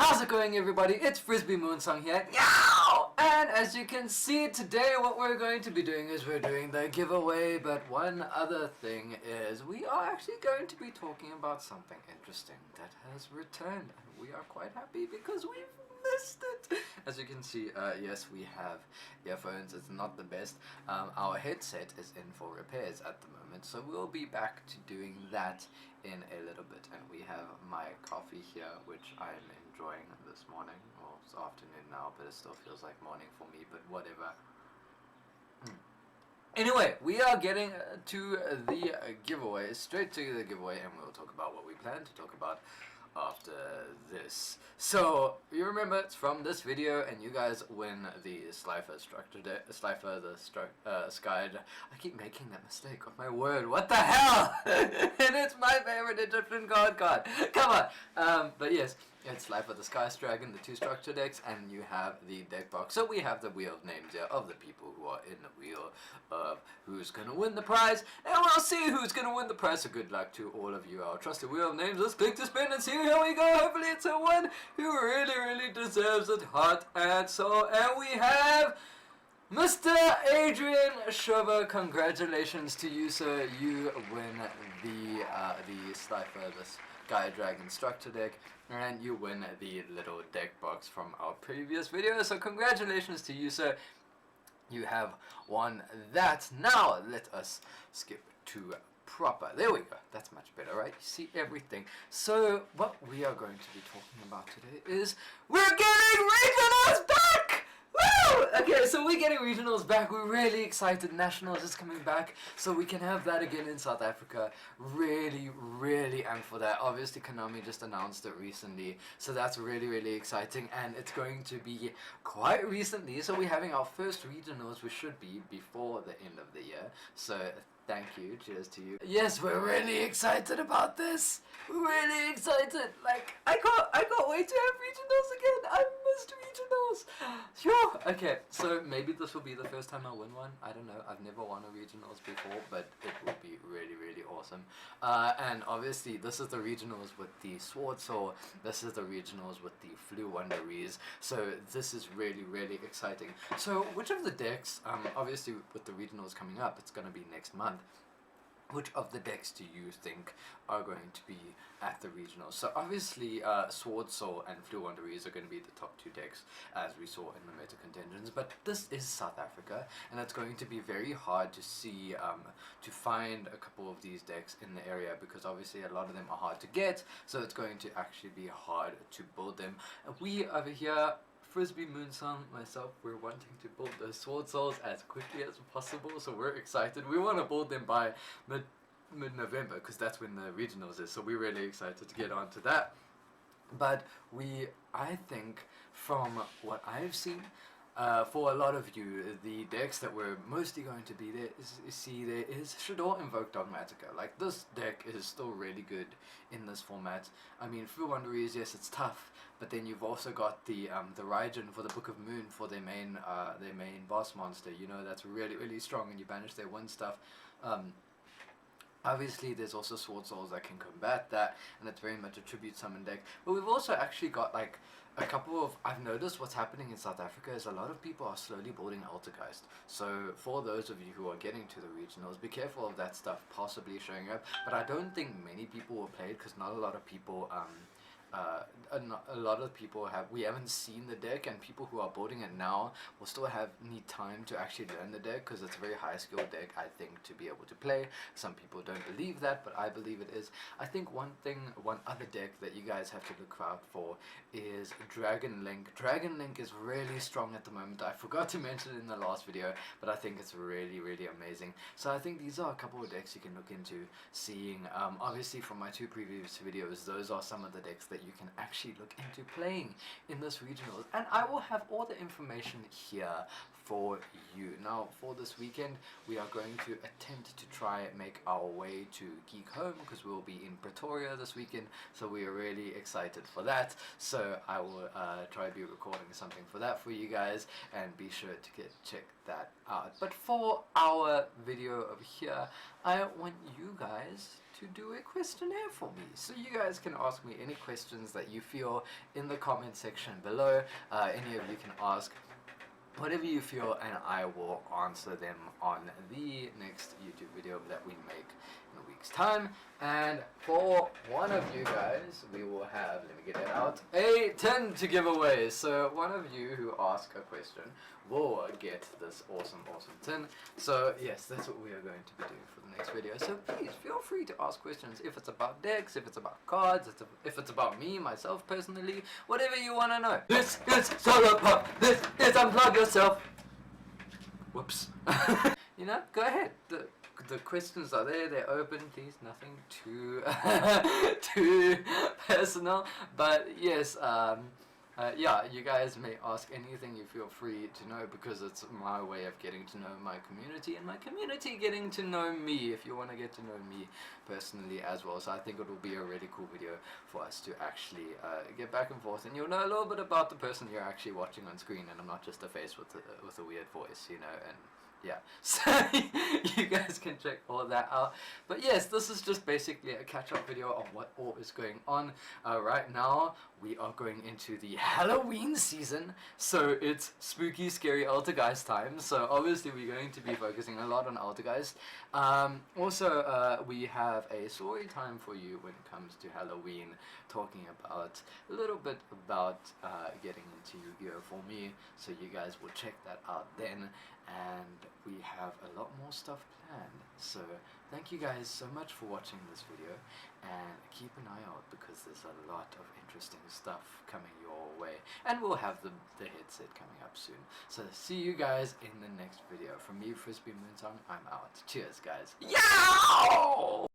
How's it going, everybody? It's Frisby Moonsong here. Yow! And as you can see, today what we're going to be doing is we're doing the giveaway, but one other thing is we are actually going to be talking about something interesting that has returned, and we are quite happy because we've missed it. As you can see, yes, we have earphones. It's not the best. Our headset is in for repairs at the moment, so we'll be back to doing that in a little bit. And we have my coffee here, which I'm enjoying this morning. Well, it's afternoon now, but it still feels like morning for me, but whatever. Anyway, we are getting to the giveaway, straight to the giveaway, and we'll talk about what we plan to talk about after this. So you remember it's from this video, and you guys win the Slifer structure Slifer the Sky. I keep making that mistake of my word. What the hell? And it's my favorite Egyptian god card. Come on. But yes, it's Slifer the Sky Dragon, the 2 structure decks, and you have the deck box. So we have the wheel of names here of the people who are in the wheel of who's gonna win the prize, and we'll see who's gonna win the prize. So good luck to all of you, our trusted wheel of names. Let's click to spin and see. Here we go. Hopefully it's someone who really deserves it, heart and soul. And we have Mr. Adrian Shover. Congratulations to you, sir. You win the Slifer the Sky Dragon structure deck, and you win the little deck box from our previous video. So congratulations to you, sir. You have won that. Now let us skip to proper. There we go. That's much better, right? You see everything. So what we are going to be talking about today is we're getting regionals back! Woo! Okay, so we're getting regionals back. We're really excited. Nationals is coming back, so we can have that again in South Africa. Really am for that. Obviously, Konami just announced it recently, so that's really exciting, and it's going to be quite recently. So we're having our first regionals, which should be before the end of the year. So thank you. Cheers to you. Yes, we're really excited about this. We're really excited. Like, I can't wait to have regionals again. I missed regionals. Sure. Okay, so maybe this will be the first time I win one. I don't know. I've never won a regionals before, but it would be really awesome. And obviously, this is the regionals with the Sword Soul. This is the regionals with the Flu Wonderies. So this is really exciting. So which of the decks, obviously with the regionals coming up, it's going to be next month. Which of the decks do you think are going to be at the regionals? So obviously Sword Soul and Flu Wonderies are going to be the top 2 decks, as we saw in the meta contentions, but this is South Africa, and it's going to be very hard to see, to find a couple of these decks in the area, because obviously a lot of them are hard to get, so it's going to actually be hard to build them. We over here, Frisby, Moonsong, myself, we're wanting to build the Sword Souls as quickly as possible, so we're excited. We want to build them by mid-November, because that's when the regionals is, so we're really excited to get on to that. But I think from what I've seen, for a lot of you, the decks that were mostly going to be there is Shador Invoke Dogmatica. Like, this deck is still really good in this format. I mean, Flu Wonderies, yes, it's tough, but then you've also got the Raijin for the Book of Moon for their main boss monster. You know, that's really strong, and you banish their 1 stuff. Obviously, there's also Sword Souls that can combat that, and it's very much a tribute summon deck. But we've also actually got like a couple of, I've noticed what's happening in South Africa is a lot of people are slowly building Altergeist. So for those of you who are getting to the regionals, be careful of that stuff possibly showing up. But I don't think many people will play it, because not a lot of people we haven't seen the deck, and people who are building it now will still need time to actually learn the deck, because it's a very high skill deck, I think, to be able to play. Some people don't believe that, but I believe it is. I think one other deck that you guys have to look out for is Dragon Link. Dragon Link is really strong at the moment. I forgot to mention it in the last video, but I think it's really amazing. So I think these are a couple of decks you can look into seeing. Obviously from my 2 previous videos, those are some of the decks that you can actually look into playing in this regionals, and I will have all the information here for you. Now for this weekend, we are going to attempt to try and make our way to Geek Home, because we'll be in Pretoria this weekend, so we are really excited for that. So I will try to be recording something for that for you guys, and be sure to check that out. But for our video over here, I want you guys to do a questionnaire for me. So you guys can ask me any questions that you feel in the comment section below. Any of you can ask whatever you feel, and I will answer them on the next YouTube video that we make in a week's time. And for one of you guys, we will have, let me get it out, a tin to give away. So one of you who ask a question will get this awesome tin. So yes, that's what we are going to be doing for the next video. So please feel free to ask questions, if it's about decks, if it's about cards, if it's about me, myself personally, whatever you want to know. This is Solo Pop. This is Unplug Yourself. Whoops. You know, go ahead. The questions are there, they're open, please, nothing too too personal, but yes, yeah, you guys may ask anything you feel free to know, because it's my way of getting to know my community, and my community getting to know me, if you want to get to know me personally as well. So I think it will be a really cool video for us to actually get back and forth, and you'll know a little bit about the person you're actually watching on screen, and I'm not just a face with a weird voice, you know, and yeah, so you guys can check all that out. But yes, this is just basically a catch-up video of what all is going on. Right now, we are going into the Halloween season, so it's spooky, scary Altergeist time. So obviously we're going to be focusing a lot on Altergeist. Also, we have a story time for you when it comes to Halloween, talking about a little bit about getting into Yu-Gi-Oh for me, so you guys will check that out then. And we have a lot more stuff planned, so thank you guys so much for watching this video, and keep an eye out, because there's a lot of interesting stuff coming your way, and we'll have the headset coming up soon. So see you guys in the next video. From me, Frisby Moonsong, I'm out. Cheers guys. Yow!